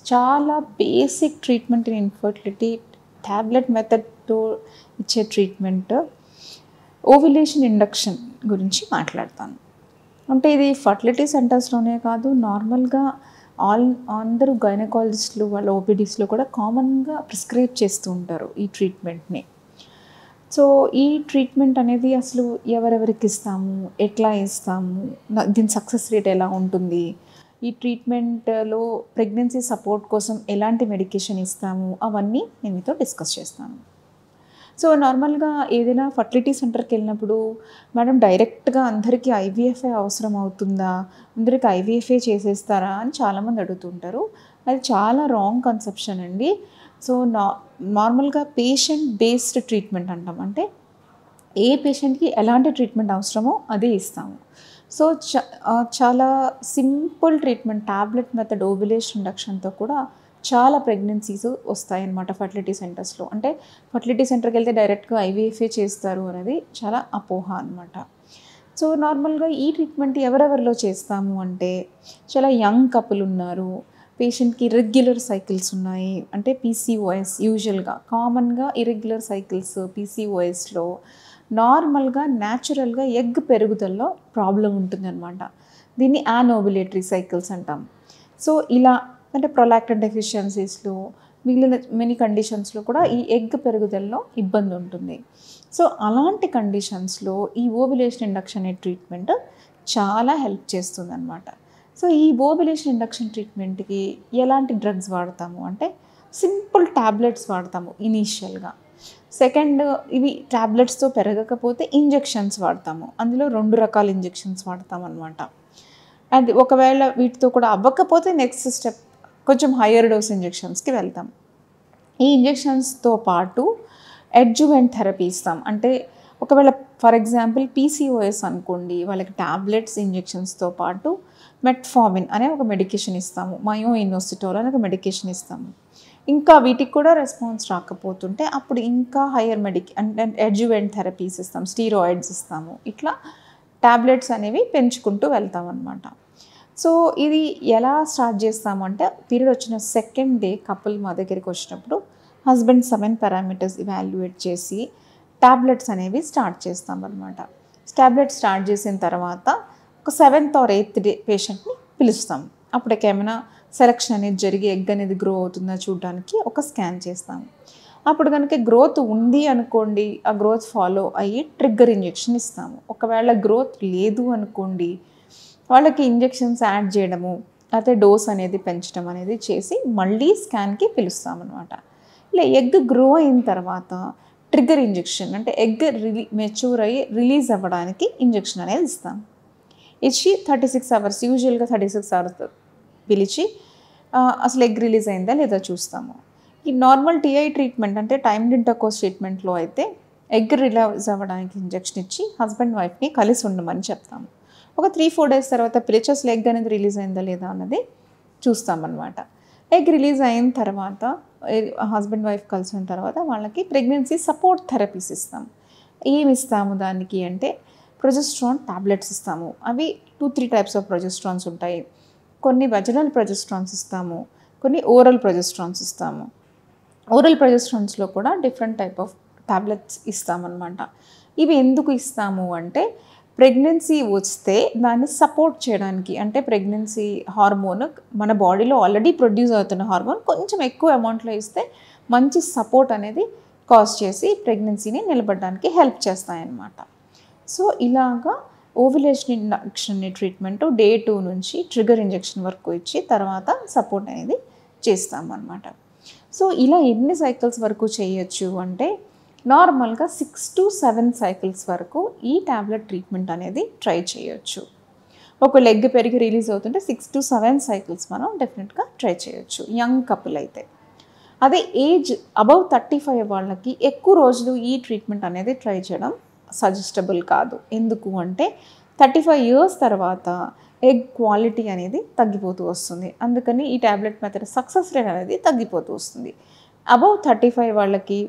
చాలా basic treatment in infertility tablet మెథడ్తో ఇచ్చే ట్రీట్మెంట్ ఓవ్యులేషన్ ఇండక్షన్ గురించి మాట్లాడతాను. అంటే ఇది ఫర్టిలిటీ సెంటర్స్లోనే కాదు, నార్మల్గా అందరూ గైనకాలజిస్టులు వాళ్ళ ఓపీడీస్లో కూడా కామన్గా ప్రిస్క్రైబ్ చేస్తూ ఉంటారు ఈ ట్రీట్మెంట్ని. సో ఈ ట్రీట్మెంట్ అనేది అసలు ఎవరెవరికి ఇస్తాము, ఎట్లా ఇస్తాము, దీని సక్సెస్ రేట్ ఎలా ఉంటుంది, ఈ ట్రీట్మెంట్లో ప్రెగ్నెన్సీ సపోర్ట్ కోసం ఎలాంటి మెడికేషన్ ఇస్తాము, అవన్నీ నేను మీతో డిస్కస్ చేస్తాను. సో నార్మల్గా ఏదైనా ఫర్టిలిటీ సెంటర్కి వెళ్ళినప్పుడు మేడం డైరెక్ట్గా అందరికీ ఐవీఎఫ్ఏ అవసరం అవుతుందా, అందరికీ ఐవీఎఫ్ఏ చేసేస్తారా అని చాలామంది అడుగుతుంటారు. అది చాలా రాంగ్ కన్సెప్షన్ అండి. సో నార్మల్గా పేషెంట్ బేస్డ్ ట్రీట్మెంట్ అంటాం. అంటే ఏ పేషెంట్కి ఎలాంటి ట్రీట్మెంట్ అవసరమో అదే ఇస్తాము. సో చాలా simple treatment tablet method ovulation ఇండక్షన్తో కూడా చాలా ప్రెగ్నెన్సీస్ వస్తాయన్నమాట ఫర్టిలిటీ సెంటర్స్లో. అంటే ఫర్టిలిటీ సెంటర్కి వెళ్తే డైరెక్ట్గా ఐవీఎఫ్ఏ చేస్తారు అనేది చాలా అపోహ అనమాట. సో నార్మల్గా ఈ ట్రీట్మెంట్ ఎవరెవరిలో చేస్తాము అంటే చాలా యంగ్ కపుల్ ఉన్నారు, పేషెంట్కి ఇర్రెగ్యులర్ సైకిల్స్ ఉన్నాయి, అంటే పీసీఓఎస్ యూజువల్గా కామన్గా ఇర్రెగ్యులర్ సైకిల్స్ పీసీఓఎస్లో నార్మల్గా న్యాచురల్గా ఎగ్ పెరుగుదలలో ప్రాబ్లం ఉంటుందన్నమాట. దీన్ని యానోబులేటరీ సైకిల్స్ అంటాం. సో ఇలా అంటే ప్రొలాక్టిన్ డెఫిషియన్సీస్లో మిగిలిన మెనీ కండిషన్స్లో కూడా ఈ ఎగ్ పెరుగుదలలో ఇబ్బంది ఉంటుంది. సో అలాంటి కండిషన్స్లో ఈ ఓవ్యులేషన్ ఇండక్షన్ అనే ట్రీట్మెంట్ చాలా హెల్ప్ చేస్తుంది అనమాట. సో ఈ ఓవ్యులేషన్ ఇండక్షన్ ట్రీట్మెంట్కి ఎలాంటి డ్రగ్స్ వాడతాము అంటే సింపుల్ ట్యాబ్లెట్స్ వాడతాము ఇనీషియల్గా. సెకండ్, ఇవి ట్యాబ్లెట్స్తో పెరగకపోతే ఇంజెక్షన్స్ వాడతాము. అందులో 2 రకాల ఇంజెక్షన్స్ వాడతాం అనమాట. అది ఒకవేళ వీటితో కూడా అవ్వకపోతే నెక్స్ట్ స్టెప్ కొంచెం హయ్యర్ డోస్ ఇంజెక్షన్స్కి వెళ్తాం. ఈ ఇంజెక్షన్స్తో పాటు అడ్జువెంట్ థెరపీ ఇస్తాం. అంటే ఒకవేళ ఫర్ ఎగ్జాంపుల్ పీసీఓఎస్ అనుకోండి, వాళ్ళకి ట్యాబ్లెట్స్ ఇంజెక్షన్స్తో పాటు మెట్ఫార్మిన్ అనే ఒక మెడికేషన్ ఇస్తాము, మయోఇనోసిటోల్ అనే ఒక మెడికేషన్ ఇస్తాము. ఇంకా వీటికి కూడా రెస్పాన్స్ రాకపోతుంటే అప్పుడు ఇంకా హయ్యర్ అంటే అడ్జువెంట్ థెరపీస్ ఇస్తాం, స్టీరాయిడ్స్ ఇస్తాము. ఇట్లా ట్యాబ్లెట్స్ అనేవి పెంచుకుంటూ వెళ్తాం అన్నమాట. సో ఇది ఎలా స్టార్ట్ చేస్తామంటే పీరియడ్ వచ్చిన సెకండ్ డే కపుల్ మా దగ్గరికి వచ్చినప్పుడు హస్బెండ్ 7 పారామీటర్స్ ఇవాల్యుయేట్ చేసి ట్యాబ్లెట్స్ అనేవి స్టార్ట్ చేస్తాం అనమాట. ట్యాబ్లెట్స్ స్టార్ట్ చేసిన తర్వాత ఒక 7th or 8th డే పేషెంట్ని పిలుస్తాం. అప్పటికేమైనా సెలక్షన్ అనేది జరిగి ఎగ్ అనేది గ్రో అవుతుందా చూడడానికి ఒక స్కాన్ చేస్తాము. అప్పుడు కనుక గ్రోత్ ఉంది అనుకోండి, ఆ గ్రోత్ ఫాలో అయ్యి ట్రిగ్గర్ ఇంజెక్షన్ ఇస్తాము. ఒకవేళ గ్రోత్ లేదు అనుకోండి, వాళ్ళకి ఇంజెక్షన్స్ యాడ్ చేయడము లేకపోతే డోస్ అనేది పెంచడం అనేది చేసి మళ్ళీ స్కాన్కి పిలుస్తామన్నమాట. ఇలా ఎగ్ గ్రో అయిన తర్వాత ట్రిగ్గర్ ఇంజెక్షన్ అంటే ఎగ్ మెచ్యూర్ అయ్యి రిలీజ్ అవ్వడానికి ఇంజెక్షన్ అనేది ఇస్తాం. ఇచ్చి 36 hours యూజువల్గా 36 hours పిలిచి అసలు ఎగ్ రిలీజ్ అయిందా లేదా చూస్తాము. ఈ నార్మల్ టీఐ ట్రీట్మెంట్ అంటే టైమ్డ్ ఇంటర్కోర్స్ ట్రీట్మెంట్లో అయితే ఎగ్ రిలీజ్ అవ్వడానికి ఇంజెక్షన్ ఇచ్చి హస్బెండ్ వైఫ్ని కలిసి ఉండమని చెప్తాము. ఒక 3-4 days తర్వాత పిలిచి అసలు ఎగ్ అనేది రిలీజ్ అయిందా లేదా అన్నది చూస్తామన్నమాట. ఎగ్ రిలీజ్ అయిన తర్వాత హస్బెండ్ వైఫ్ కలిసిన తర్వాత వాళ్ళకి ప్రెగ్నెన్సీ సపోర్ట్ థెరపీస్ ఇస్తాం. ఏమి ఇస్తాము దానికి అంటే ప్రొజెస్ట్రాన్ టాబ్లెట్స్ ఇస్తాము. అవి 2-3 types ఆఫ్ ప్రొజెస్ట్రాన్స్ ఉంటాయి. కొన్ని వెజనల్ ప్రొజెస్ట్రాన్స్ ఇస్తాము, కొన్ని ఓరల్ ప్రొజెస్ట్రాన్స్ ఇస్తాము. ఓరల్ ప్రొజెస్ట్రాన్స్లో కూడా డిఫరెంట్ టైప్ ఆఫ్ టాబ్లెట్స్ ఇస్తామన్నమాట. ఇవి ఎందుకు ఇస్తాము అంటే ప్రెగ్నెన్సీ వస్తే దాన్ని సపోర్ట్ చేయడానికి, అంటే ప్రెగ్నెన్సీ హార్మోన్ మన బాడీలో ఆల్రెడీ ప్రొడ్యూస్ అవుతున్న హార్మోన్ కొంచెం ఎక్కువ అమౌంట్లో ఇస్తే మంచి సపోర్ట్ అనేది కాజ్ చేసి ప్రెగ్నెన్సీని నిలబడడానికి హెల్ప్ చేస్తాయన్నమాట. సో ఇలాగా ఓవ్యులేషన్ ఇండక్షన్ ట్రీట్మెంట్ డే 2 నుంచి ట్రిగ్గర్ ఇంజెక్షన్ వరకు ఇచ్చి తర్వాత సపోర్ట్ అనేది చేస్తామన్నమాట. సో ఇలా ఎన్ని సైకిల్స్ వరకు చేయొచ్చు అంటే నార్మల్గా 6 to 7 cycles వరకు ఈ ట్యాబ్లెట్ ట్రీట్మెంట్ అనేది ట్రై చేయొచ్చు. ఒక లెగ్ పెరిగి రిలీజ్ అవుతుంటే 6 to 7 cycles మనం డెఫినెట్గా ట్రై చేయొచ్చు యంగ్ కపుల్ అయితే. అదే ఏజ్ అబవ్ 35 వాళ్ళకి ఎక్కువ రోజులు ఈ ట్రీట్మెంట్ అనేది ట్రై చేయడం సజెస్టబుల్ కాదు. ఎందుకు అంటే 35 years తర్వాత ఎగ్ క్వాలిటీ అనేది తగ్గిపోతూ వస్తుంది. అందుకని ఈ ట్యాబ్లెట్ మెథడ్ సక్సెస్ రేట్ అనేది తగ్గిపోతూ వస్తుంది. అబవ్ 35 వాళ్ళకి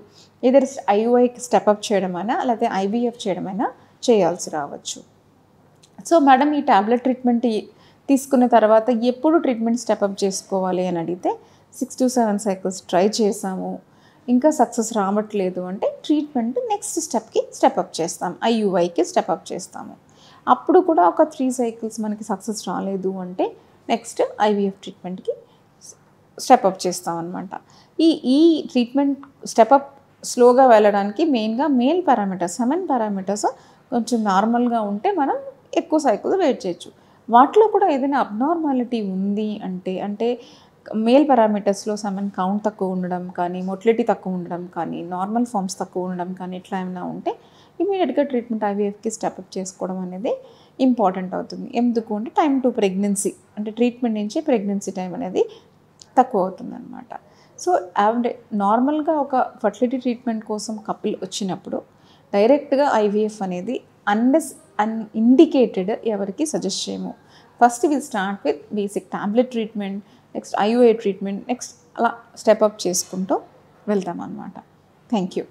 ఏదైనా ఐఓఐకి స్టెప్అప్ చేయడమైనా లేకపోతే ఐవీఎఫ్ చేయడమైనా చేయాల్సి రావచ్చు. సో మేడం ఈ ట్యాబ్లెట్ ట్రీట్మెంట్ తీసుకున్న తర్వాత ఎప్పుడు ట్రీట్మెంట్ స్టెప్అప్ చేసుకోవాలి అని అడిగితే 6 to 7 సైకిల్స్ ట్రై చేసాము, ఇంకా సక్సెస్ రావట్లేదు అంటే ట్రీట్మెంట్ నెక్స్ట్ స్టెప్కి స్టెప్అప్ చేస్తాం, ఐయుఐకి స్టెప్అప్ చేస్తాము. అప్పుడు కూడా ఒక 3 సైకిల్స్ మనకి సక్సెస్ రాలేదు అంటే నెక్స్ట్ ఐవీఎఫ్ ట్రీట్మెంట్కి స్టెప్అప్ చేస్తాం అనమాట. ఈ ట్రీట్మెంట్ స్టెప్అప్ స్లోగా వెళ్ళడానికి మెయిన్గా మేల్ పారామీటర్స్, సెమెన్ పారామీటర్స్ కొంచెం నార్మల్గా ఉంటే మనం ఎక్కువ సైకిల్స్ వెయిట్ చేయొచ్చు. వాటిలో కూడా ఏదైనా అబ్నార్మాలిటీ ఉంది అంటే మేల్ పారామీటర్స్లో సెమెన్ కౌంట్ తక్కువ ఉండడం కానీ, మొటిలిటీ తక్కువ ఉండడం కానీ, నార్మల్ ఫామ్స్ తక్కువ ఉండడం కానీ ఇట్లా ఏమైనా ఉంటే ఇమీడియట్గా ట్రీట్మెంట్ ఐవీఎఫ్కి స్టెప్అప్ చేసుకోవడం అనేది ఇంపార్టెంట్ అవుతుంది. ఎందుకు అంటే టైం టు ప్రెగ్నెన్సీ, అంటే ట్రీట్మెంట్ నుంచి ప్రెగ్నెన్సీ టైం అనేది తక్కువ అవుతుంది అనమాట. సో నార్మల్గా ఒక ఫర్టిలిటీ ట్రీట్మెంట్ కోసం కపుల్ వచ్చినప్పుడు డైరెక్ట్గా ఐవీఎఫ్ అనేది అన్ఇండికేటెడ్ ఎవరికి సజెస్ట్ చేయము. First will start with basic tablet treatment, next IUI treatment, next అలా స్టెప్అప్ చేసుకుంటూ వెళ్తాం అన్నమాట. Thank you.